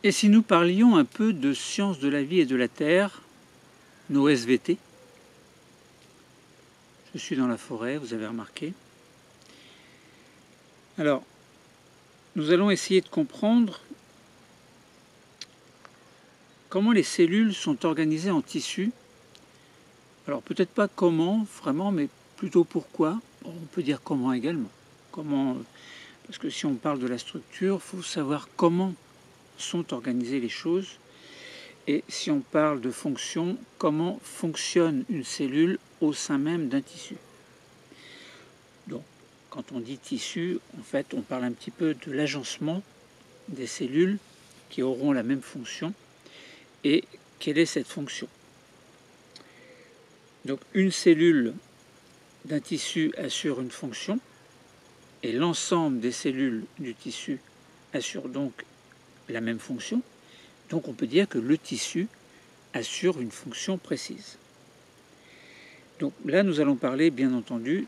Et si nous parlions un peu de sciences de la vie et de la terre, nos SVT? Je suis dans la forêt, vous avez remarqué. Alors, nous allons essayer de comprendre comment les cellules sont organisées en tissus. Alors, peut-être pas comment, vraiment, mais plutôt pourquoi. On peut dire comment également. Comment, parce que si on parle de la structure, il faut savoir comment sont organisées les choses. Et si on parle de fonction, comment fonctionne une cellule au sein même d'un tissu. Donc, quand on dit tissu, en fait, on parle un petit peu de l'agencement des cellules qui auront la même fonction. Et quelle est cette fonction? Donc, une cellule d'un tissu assure une fonction, et l'ensemble des cellules du tissu assure donc la même fonction. Donc, on peut dire que le tissu assure une fonction précise. Donc là, nous allons parler, bien entendu,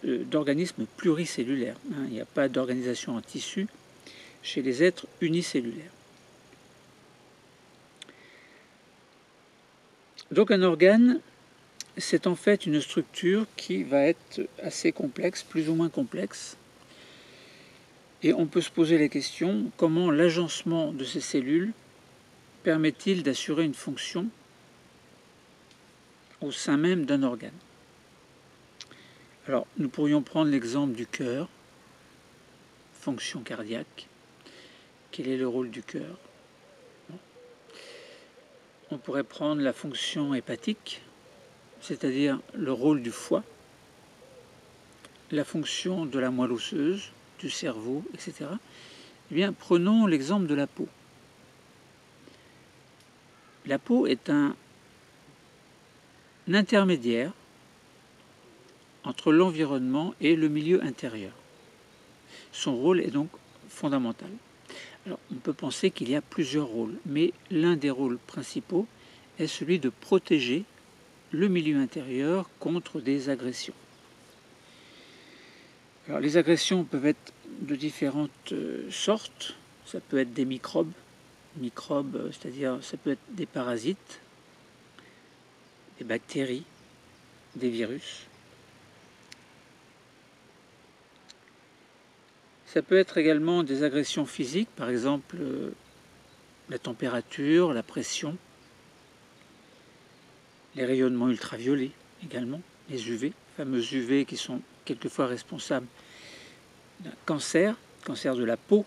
d'organismes pluricellulaires. Il n'y a pas d'organisation en tissu chez les êtres unicellulaires. Donc un organe, c'est en fait une structure qui va être assez complexe, plus ou moins complexe. Et on peut se poser la question, comment l'agencement de ces cellules permet-il d'assurer une fonction au sein même d'un organe? Alors, nous pourrions prendre l'exemple du cœur, fonction cardiaque. Quel est le rôle du cœur? On pourrait prendre la fonction hépatique, c'est-à-dire le rôle du foie, la fonction de la moelle osseuse, du cerveau, etc. Eh bien, prenons l'exemple de la peau. La peau est un intermédiaire entre l'environnement et le milieu intérieur. Son rôle est donc fondamental. Alors, on peut penser qu'il y a plusieurs rôles, mais l'un des rôles principaux est celui de protéger le milieu intérieur contre des agressions. Alors, les agressions peuvent être de différentes sortes. Ça peut être des microbes, c'est-à-dire ça peut être des parasites, des bactéries, des virus. Ça peut être également des agressions physiques, par exemple la température, la pression, les rayonnements ultraviolets également, les UV, les fameux UV qui sont quelquefois responsables d'un cancer de la peau.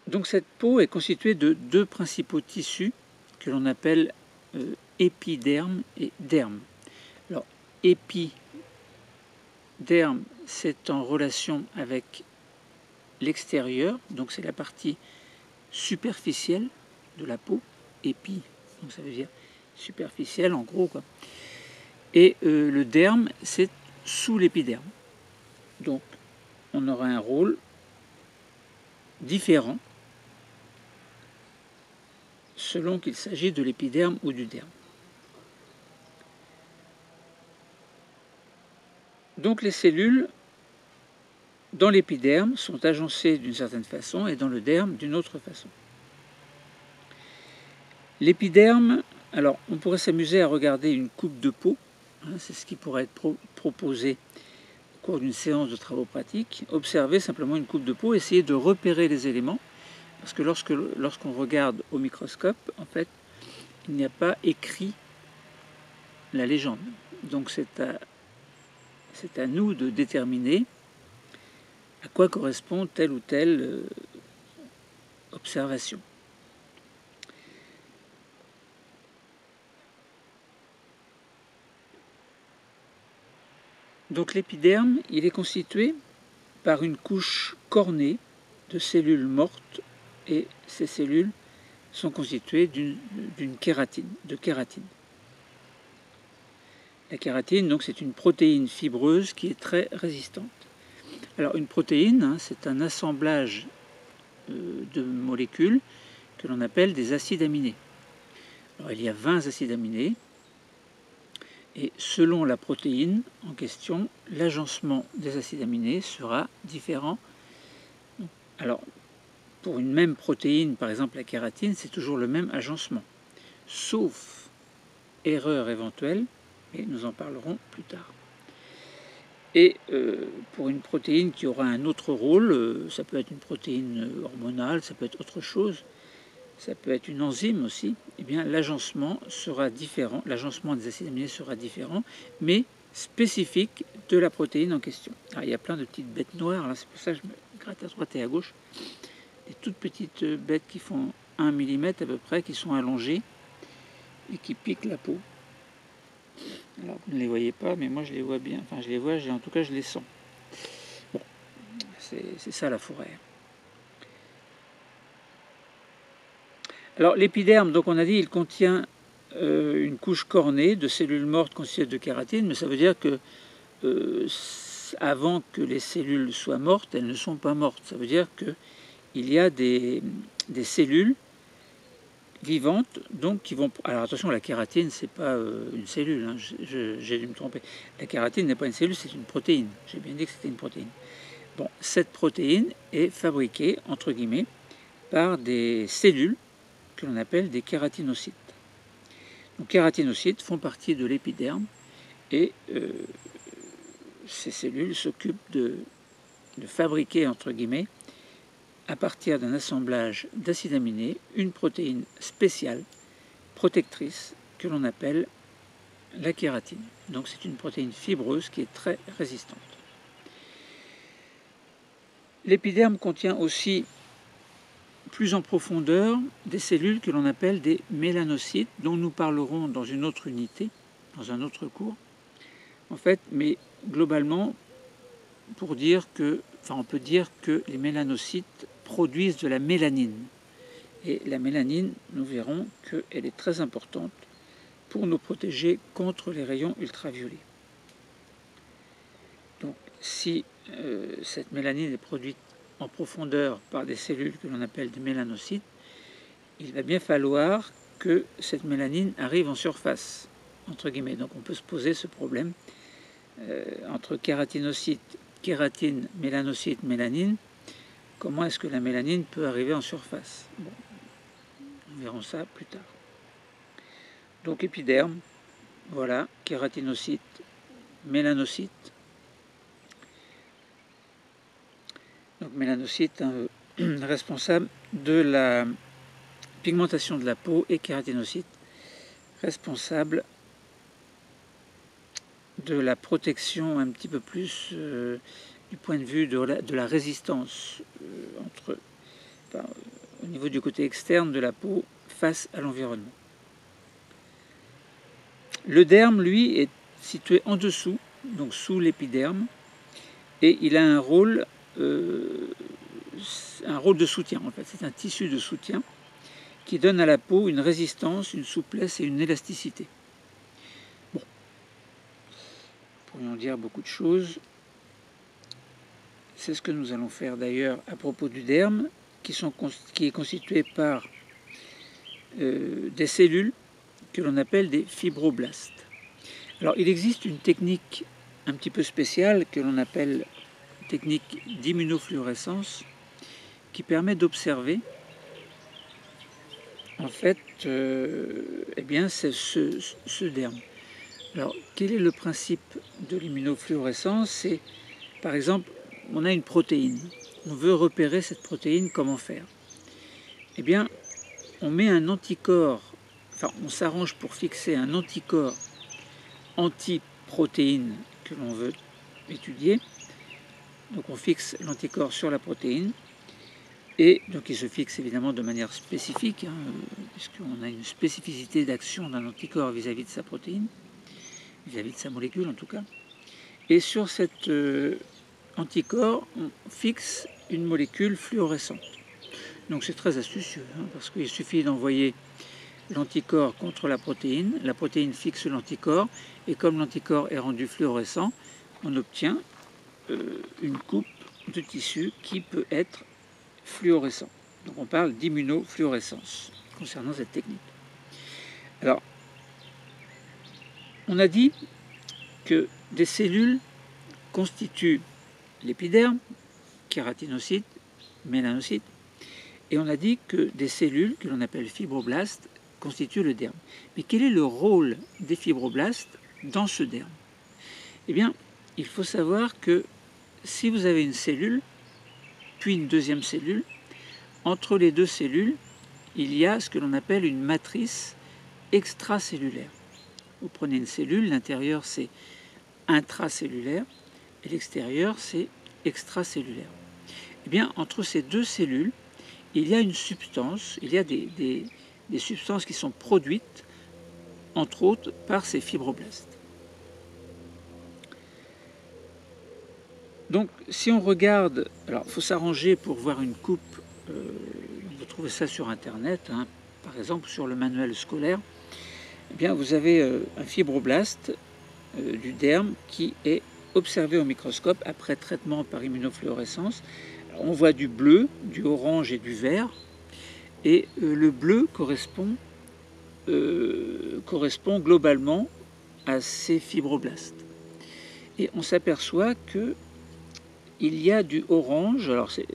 Donc cette peau est constituée de deux principaux tissus que l'on appelle épiderme et derme. Alors épiderme, c'est en relation avec l'extérieur, donc c'est la partie superficielle de la peau, épi, donc ça veut dire superficielle en gros, quoi. Et le derme, c'est sous l'épiderme. Donc on aura un rôle différent selon qu'il s'agit de l'épiderme ou du derme. Donc les cellules dans l'épiderme sont agencées d'une certaine façon et dans le derme d'une autre façon. L'épiderme, alors on pourrait s'amuser à regarder une coupe de peau, c'est ce qui pourrait être proposé au cours d'une séance de travaux pratiques. Observer simplement une coupe de peau, essayer de repérer les éléments, parce que lorsqu'on regarde au microscope, en fait, il n'y a pas écrit la légende. Donc c'est à nous de déterminer à quoi correspond telle ou telle observation. Donc l'épiderme, il est constitué par une couche cornée de cellules mortes, et ces cellules sont constituées d'une kératine, de kératine. La kératine, donc, c'est une protéine fibreuse qui est très résistante. Alors une protéine, c'est un assemblage de molécules que l'on appelle des acides aminés. Alors il y a 20 acides aminés, et selon la protéine en question, l'agencement des acides aminés sera différent. Donc, Alors, pour une même protéine, par exemple la kératine, c'est toujours le même agencement, sauf erreur éventuelle, et nous en parlerons plus tard. Et pour une protéine qui aura un autre rôle, ça peut être une protéine hormonale, ça peut être autre chose, ça peut être une enzyme aussi, eh bien l'agencement sera différent, l'agencement des acides aminés sera différent, mais spécifique de la protéine en question. Alors, il y a plein de petites bêtes noires, là, c'est pour ça que je me gratte à droite et à gauche, des toutes petites bêtes qui font 1 mm à peu près, qui sont allongées et qui piquent la peau. Alors vous ne les voyez pas, mais moi je les vois bien, enfin je les vois, en tout cas je les sens. Bon, c'est ça la forêt. Alors l'épiderme, donc on a dit, il contient une couche cornée de cellules mortes constituées de kératine, mais ça veut dire que avant que les cellules soient mortes, elles ne sont pas mortes. Ça veut dire qu'il y a des cellules vivantes, donc qui vont... Alors attention, la kératine, c'est pas une cellule, hein, j'ai dû me tromper. La kératine n'est pas une cellule, c'est une protéine. J'ai bien dit que c'était une protéine. Bon, cette protéine est fabriquée, entre guillemets, par des cellules que l'on appelle des kératinocytes. Donc, kératinocytes font partie de l'épiderme et ces cellules s'occupent de fabriquer, entre guillemets, à partir d'un assemblage d'acides aminés, une protéine spéciale, protectrice, que l'on appelle la kératine. Donc c'est une protéine fibreuse qui est très résistante. L'épiderme contient aussi, plus en profondeur, des cellules que l'on appelle des mélanocytes, dont nous parlerons dans une autre unité, dans un autre cours. En fait, mais globalement, pour dire que, enfin on peut dire que les mélanocytes produisent de la mélanine. Et la mélanine, nous verrons qu'elle est très importante pour nous protéger contre les rayons ultraviolets. Donc si cette mélanine est produite en profondeur par des cellules que l'on appelle des mélanocytes, il va bien falloir que cette mélanine arrive en surface, entre guillemets. Donc on peut se poser ce problème entre kératinocytes, kératine, mélanocyte, mélanine. Comment est-ce que la mélanine peut arriver en surface? Bon, nous verrons ça plus tard. Donc épiderme, voilà, kératinocyte, mélanocyte. Donc mélanocyte, responsable de la pigmentation de la peau, et kératinocyte, responsable de la protection un petit peu plus du point de vue de la résistance au niveau du côté externe de la peau face à l'environnement. Le derme, lui, est situé en dessous, donc sous l'épiderme, et il a un rôle de soutien, en fait. C'est un tissu de soutien qui donne à la peau une résistance, une souplesse et une élasticité. Bon, nous pourrions dire beaucoup de choses. C'est ce que nous allons faire d'ailleurs à propos du derme, qui est constitué par des cellules que l'on appelle des fibroblastes. Alors il existe une technique un petit peu spéciale que l'on appelle technique d'immunofluorescence, qui permet d'observer en fait eh bien, c'est ce derme. Alors quel est le principe de l'immunofluorescence? C'est par exemple, on a une protéine, on veut repérer cette protéine, comment faire? Eh bien, on met un anticorps, enfin on s'arrange pour fixer un anticorps anti-protéine que l'on veut étudier. Donc on fixe l'anticorps sur la protéine, et donc il se fixe évidemment de manière spécifique, puisqu'on a une spécificité d'action d'un anticorps vis-à-vis de sa protéine, vis-à-vis de sa molécule en tout cas. Et sur cet anticorps, on fixe une molécule fluorescente. Donc c'est très astucieux, parce qu'il suffit d'envoyer l'anticorps contre la protéine fixe l'anticorps, et comme l'anticorps est rendu fluorescent, on obtient une coupe de tissu qui peut être fluorescent. Donc on parle d'immunofluorescence concernant cette technique. Alors, on a dit que des cellules constituent l'épiderme, kératinocytes, mélanocytes. Et on a dit que des cellules, que l'on appelle fibroblastes, constituent le derme. Mais quel est le rôle des fibroblastes dans ce derme? Eh bien, il faut savoir que si vous avez une cellule, puis une deuxième cellule, entre les deux cellules, il y a ce que l'on appelle une matrice extracellulaire. Vous prenez une cellule, l'intérieur c'est intracellulaire et l'extérieur c'est extracellulaire. Eh bien, entre ces deux cellules, il y a une substance, il y a des substances qui sont produites, entre autres, par ces fibroblastes. Donc, si on regarde, alors il faut s'arranger pour voir une coupe, on peut trouver ça sur Internet, hein, par exemple sur le manuel scolaire. Eh bien, vous avez un fibroblaste du derme qui est observé au microscope après traitement par immunofluorescence. Alors, on voit du bleu, du orange et du vert, et le bleu correspond globalement à ces fibroblastes. Et on s'aperçoit que il y a du orange, alors c'est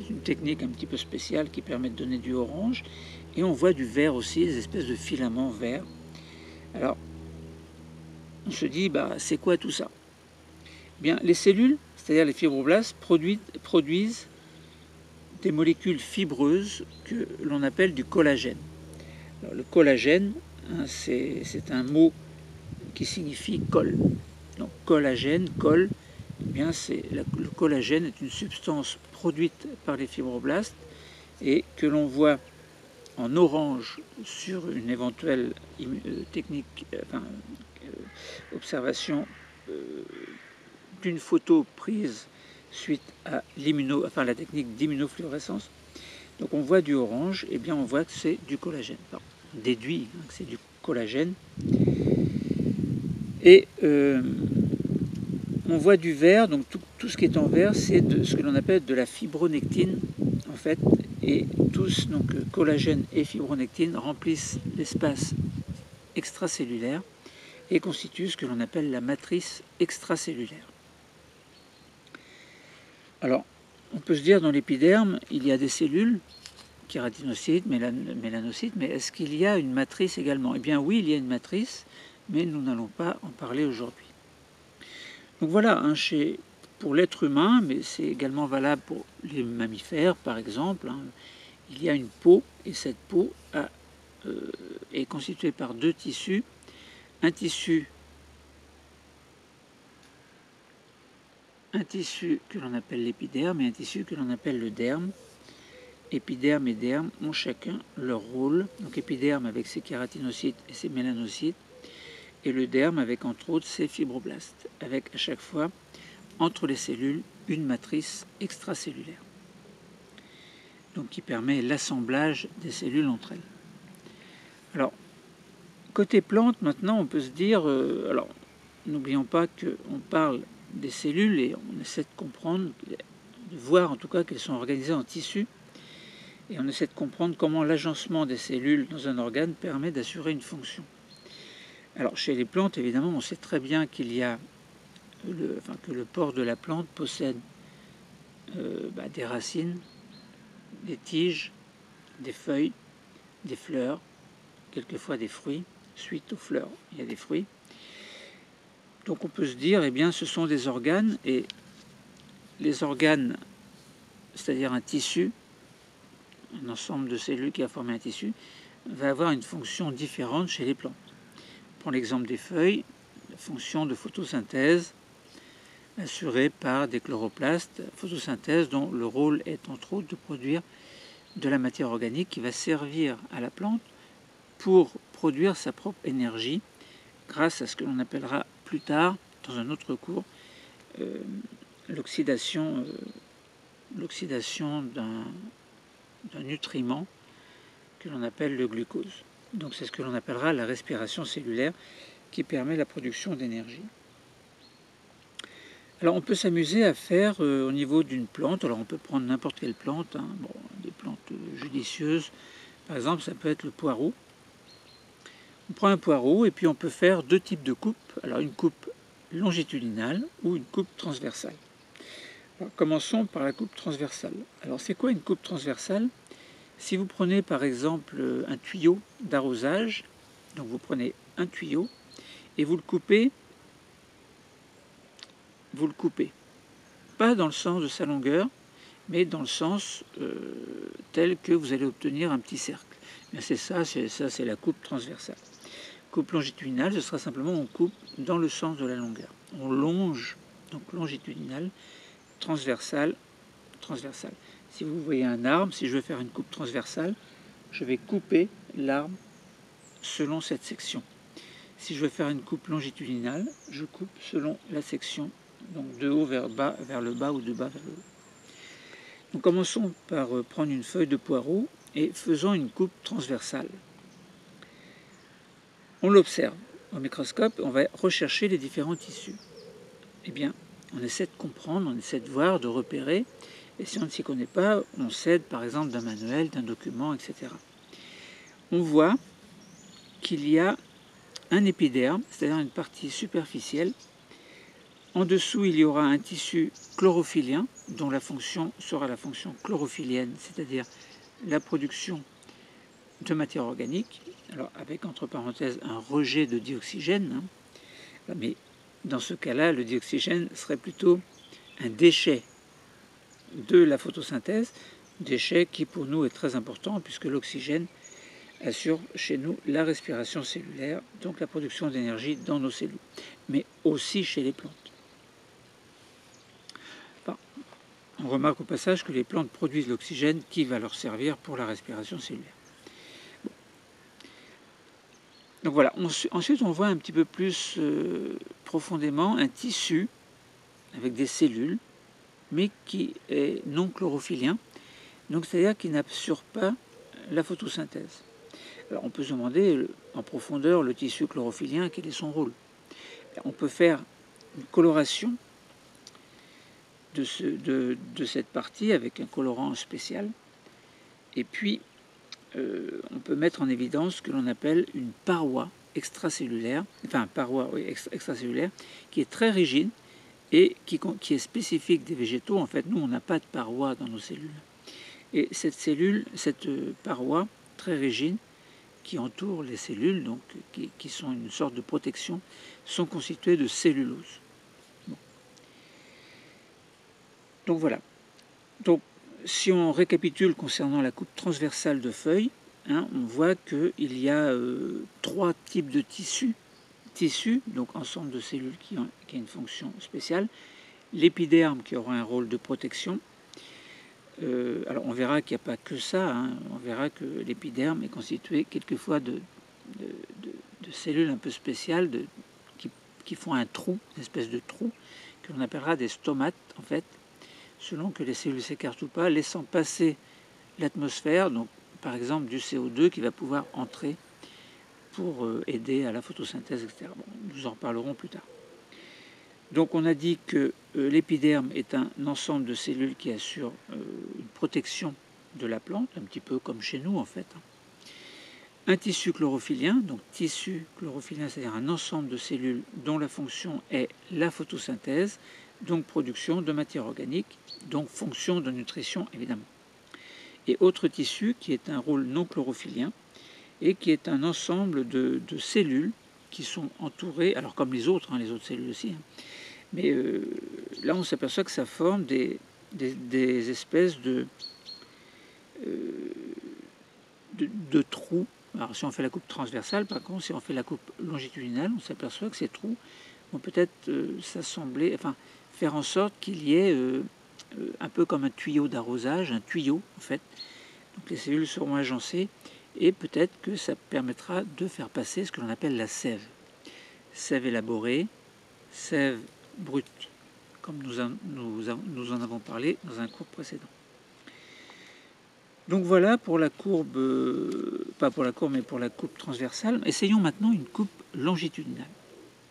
une technique un petit peu spéciale qui permet de donner du orange, et on voit du vert aussi, des espèces de filaments verts. Alors, on se dit, c'est quoi tout ça? Bien, les cellules, c'est-à-dire les fibroblastes, produisent des molécules fibreuses que l'on appelle du collagène. Alors, le collagène, hein, c'est un mot qui signifie colle. Donc collagène, colle, eh bien le collagène est une substance produite par les fibroblastes et que l'on voit en orange sur une éventuelle technique, observation d'une photo prise suite à la technique d'immunofluorescence. Donc on voit du orange, et bien on voit que c'est du collagène. Enfin, on déduit que c'est du collagène. Et on voit du vert, donc tout ce qui est en vert, c'est ce que l'on appelle de la fibronectine, en fait. Et tous, donc collagène et fibronectine, remplissent l'espace extracellulaire et constituent ce que l'on appelle la matrice extracellulaire. Alors, on peut se dire dans l'épiderme, il y a des cellules, kératinocytes, mélanocytes, mais est-ce qu'il y a une matrice également? Eh bien oui, il y a une matrice, mais nous n'allons pas en parler aujourd'hui. Donc voilà, pour l'être humain, mais c'est également valable pour les mammifères par exemple, hein, il y a une peau, et cette peau est constituée par deux tissus. Un tissu que l'on appelle l'épiderme et un tissu que l'on appelle le derme. Épiderme et derme ont chacun leur rôle. Donc épiderme avec ses kératinocytes et ses mélanocytes, et le derme avec entre autres ses fibroblastes, avec à chaque fois entre les cellules une matrice extracellulaire, donc qui permet l'assemblage des cellules entre elles. Alors, côté plante, maintenant, on peut se dire, alors, n'oublions pas qu'on parle des cellules et on essaie de comprendre, de voir en tout cas qu'elles sont organisées en tissus, et on essaie de comprendre comment l'agencement des cellules dans un organe permet d'assurer une fonction. Alors, chez les plantes, évidemment, on sait très bien qu'il y a que le pore de la plante possède des racines, des tiges, des feuilles, des fleurs, quelquefois des fruits. Suite aux fleurs, il y a des fruits. Donc on peut se dire, eh bien, ce sont des organes, et les organes, c'est-à-dire un tissu, un ensemble de cellules qui a formé un tissu, va avoir une fonction différente chez les plantes. Pour l'exemple des feuilles, la fonction de photosynthèse assurée par des chloroplastes, photosynthèse dont le rôle est entre autres de produire de la matière organique qui va servir à la plante pour produire sa propre énergie grâce à ce que l'on appellera plus tard, dans un autre cours, l'oxydation d'un nutriment que l'on appelle le glucose. Donc c'est ce que l'on appellera la respiration cellulaire qui permet la production d'énergie. Alors on peut s'amuser à faire au niveau d'une plante, alors on peut prendre n'importe quelle plante, hein, des plantes judicieuses, par exemple ça peut être le poireau. On prend un poireau et puis on peut faire deux types de coupes, alors une coupe longitudinale ou une coupe transversale. Alors, commençons par la coupe transversale. Alors c'est quoi une coupe transversale? Si vous prenez par exemple un tuyau d'arrosage, donc vous prenez un tuyau et vous le coupez, pas dans le sens de sa longueur, mais dans le sens tel que vous allez obtenir un petit cercle. C'est ça, c'est la coupe transversale. Coupe longitudinale, ce sera simplement on coupe dans le sens de la longueur. On longe, donc longitudinale, transversale, transversale. Si vous voyez un arbre, si je veux faire une coupe transversale, je vais couper l'arbre selon cette section. Si je veux faire une coupe longitudinale, je coupe selon la section, donc de haut vers bas, vers le bas ou de bas vers le haut. Donc commençons par prendre une feuille de poireau et faisons une coupe transversale. On l'observe au microscope, on va rechercher les différents tissus. Eh bien, on essaie de comprendre, on essaie de voir, de repérer, et si on ne s'y connaît pas, on s'aide par exemple d'un manuel, d'un document, etc. On voit qu'il y a un épiderme, c'est-à-dire une partie superficielle. En dessous, il y aura un tissu chlorophyllien, dont la fonction sera la fonction chlorophyllienne, c'est-à-dire la production de matière organique, alors avec entre parenthèses un rejet de dioxygène, mais dans ce cas-là, le dioxygène serait plutôt un déchet de la photosynthèse, déchet qui pour nous est très important puisque l'oxygène assure chez nous la respiration cellulaire, donc la production d'énergie dans nos cellules, mais aussi chez les plantes. Enfin, on remarque au passage que les plantes produisent l'oxygène qui va leur servir pour la respiration cellulaire. Bon. Donc voilà, ensuite on voit un petit peu plus profondément un tissu avec des cellules, mais qui est non chlorophylien, donc c'est-à-dire qui n'absorbe pas la photosynthèse. Alors on peut se demander en profondeur le tissu chlorophylien, quel est son rôle. On peut faire une coloration de cette partie avec un colorant spécial, et puis on peut mettre en évidence ce que l'on appelle une paroi extracellulaire, extracellulaire, qui est très rigide et qui est spécifique des végétaux. En fait, nous, on n'a pas de paroi dans nos cellules. Et cette paroi très rigide qui entoure les cellules, donc qui sont une sorte de protection, sont constituées de cellulose. Bon. Donc voilà. Donc, si on récapitule concernant la coupe transversale de feuilles, on voit qu'il y a 3 types de tissus, donc ensemble de cellules qui a une fonction spéciale. L'épiderme qui aura un rôle de protection. Alors on verra qu'il n'y a pas que ça, on verra que l'épiderme est constitué quelquefois de cellules un peu spéciales qui font un trou, une espèce de trou, que l'on appellera des stomates en fait, selon que les cellules s'écartent ou pas, laissant passer l'atmosphère, donc par exemple du CO2 qui va pouvoir entrer pour aider à la photosynthèse, etc. Bon, nous en reparlerons plus tard. Donc on a dit que l'épiderme est un ensemble de cellules qui assure une protection de la plante, un petit peu comme chez nous en fait. Un tissu chlorophylien, donc tissu chlorophylien, c'est-à-dire un ensemble de cellules dont la fonction est la photosynthèse, donc production de matière organique, donc fonction de nutrition évidemment. Et autre tissu qui est un rôle non chlorophylien et qui est un ensemble de cellules qui sont entourées, alors comme les autres cellules aussi, mais là on s'aperçoit que ça forme des espèces de trous. Alors si on fait la coupe transversale, par contre, si on fait la coupe longitudinale, on s'aperçoit que ces trous vont peut-être s'assembler, enfin faire en sorte qu'il y ait un peu comme un tuyau d'arrosage, un tuyau en fait. Donc les cellules seront agencées et peut-être que ça permettra de faire passer ce que l'on appelle la sève. Sève élaborée, sève brute, comme nous en avons parlé dans un cours précédent. Donc voilà pour la courbe, pas pour la courbe, mais pour la coupe transversale. Essayons maintenant une coupe longitudinale.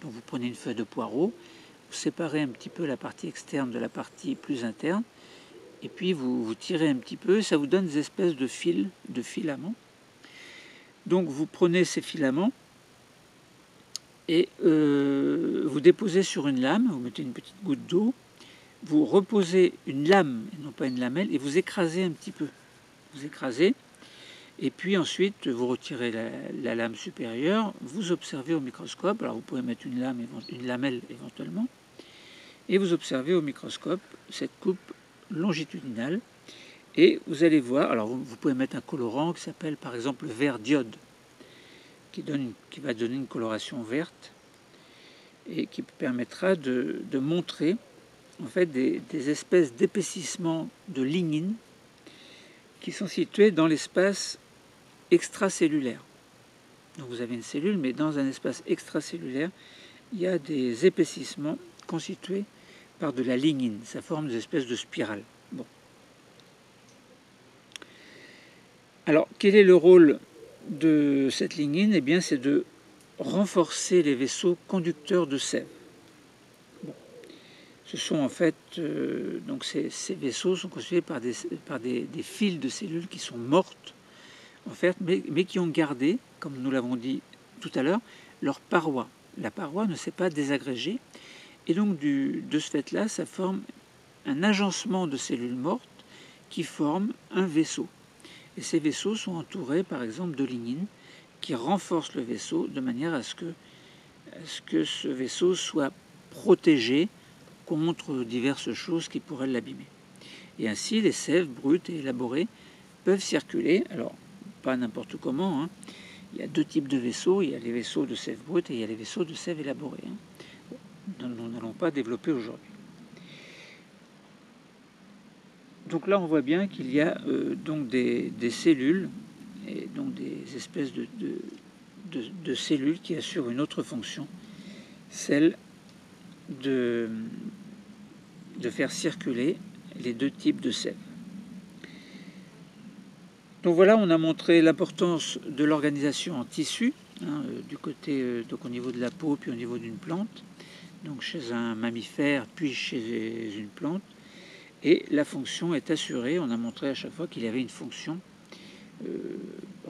Donc vous prenez une feuille de poireau, vous séparez un petit peu la partie externe de la partie plus interne, et puis vous tirez un petit peu, ça vous donne des espèces de fils, de filaments. Donc vous prenez ces filaments et vous déposez sur une lame, vous mettez une petite goutte d'eau, vous reposez une lame, et non pas une lamelle, et vous écrasez un petit peu. Vous écrasez, et puis ensuite vous retirez la lame supérieure, vous observez au microscope, alors vous pouvez mettre une lamelle éventuellement, et vous observez au microscope cette coupe longitudinale, et vous allez voir, alors vous pouvez mettre un colorant qui s'appelle par exemple le vert diode, qui va donner une coloration verte, et qui permettra de montrer en fait des espèces d'épaississements de lignine qui sont situés dans l'espace extracellulaire. Donc vous avez une cellule, mais dans un espace extracellulaire, il y a des épaississements constitués par de la lignine. Ça forme des espèces de spirales. Bon. Alors, quel est le rôle de cette lignine? Eh bien, c'est de renforcer les vaisseaux conducteurs de sève. Bon. Ce sont en fait, donc ces vaisseaux sont constitués par des fils de cellules qui sont mortes, en fait, mais qui ont gardé, comme nous l'avons dit tout à l'heure, leur paroi. La paroi ne s'est pas désagrégée, et donc de ce fait-là, ça forme un agencement de cellules mortes qui forment un vaisseau. Et ces vaisseaux sont entourés, par exemple, de lignine qui renforce le vaisseau de manière à ce que ce vaisseau soit protégé contre diverses choses qui pourraient l'abîmer. Et ainsi, les sèves brutes et élaborées peuvent circuler, alors pas n'importe comment, hein. Il y a deux types de vaisseaux, il y a les vaisseaux de sève brute et il y a les vaisseaux de sève élaborée. Hein. Bon, nous n'allons pas développer aujourd'hui. Donc là, on voit bien qu'il y a donc des cellules, et donc des espèces de cellules qui assurent une autre fonction, celle de faire circuler les deux types de sève. Donc voilà, on a montré l'importance de l'organisation en tissu, hein, du côté, donc au niveau de la peau, puis au niveau d'une plante, donc chez un mammifère, puis chez une plante. Et la fonction est assurée, on a montré à chaque fois qu'il y avait une fonction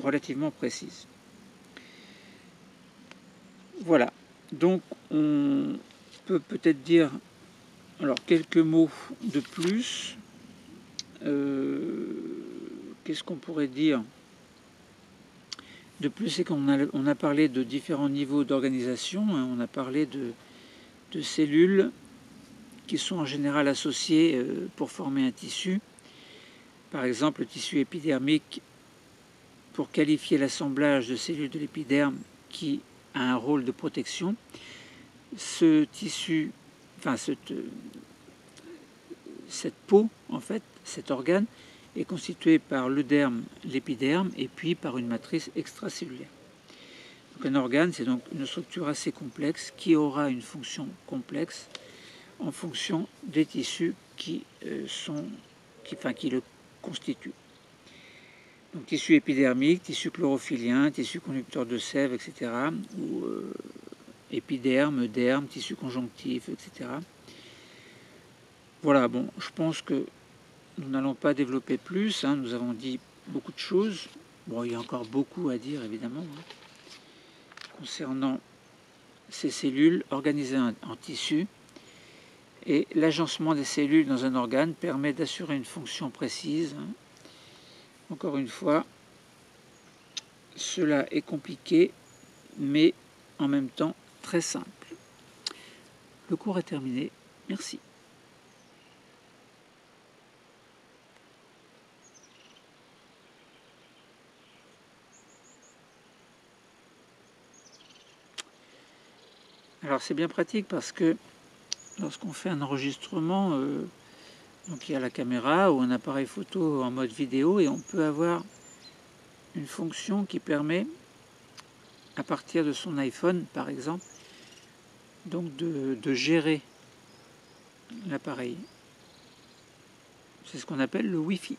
relativement précise. Voilà, donc on peut peut-être dire alors quelques mots de plus. Qu'est-ce qu'on pourrait dire de plus? C'est qu'on a parlé de différents niveaux d'organisation, hein. On a parlé de cellules qui sont en général associées pour former un tissu. Par exemple, le tissu épidermique, pour qualifier l'assemblage de cellules de l'épiderme qui a un rôle de protection. Ce tissu, enfin cette peau, en fait, cet organe, est constitué par le derme, l'épiderme, et puis par une matrice extracellulaire. Donc un organe, c'est donc une structure assez complexe qui aura une fonction complexe en fonction des tissus qui le constituent. Donc tissu épidermique, tissu chlorophyllien, tissu conducteur de sève, etc. Ou épiderme, derme, tissu conjonctif, etc. Voilà, bon, je pense que nous n'allons pas développer plus, hein, nous avons dit beaucoup de choses. Bon, il y a encore beaucoup à dire, évidemment, hein, concernant ces cellules organisées en tissu. Et l'agencement des cellules dans un organe permet d'assurer une fonction précise. Hein. Encore une fois, cela est compliqué, mais en même temps très simple. Le cours est terminé. Merci. Alors c'est bien pratique parce que lorsqu'on fait un enregistrement, donc il y a la caméra ou un appareil photo en mode vidéo et on peut avoir une fonction qui permet, à partir de son iPhone par exemple, donc de gérer l'appareil. C'est ce qu'on appelle le Wi-Fi.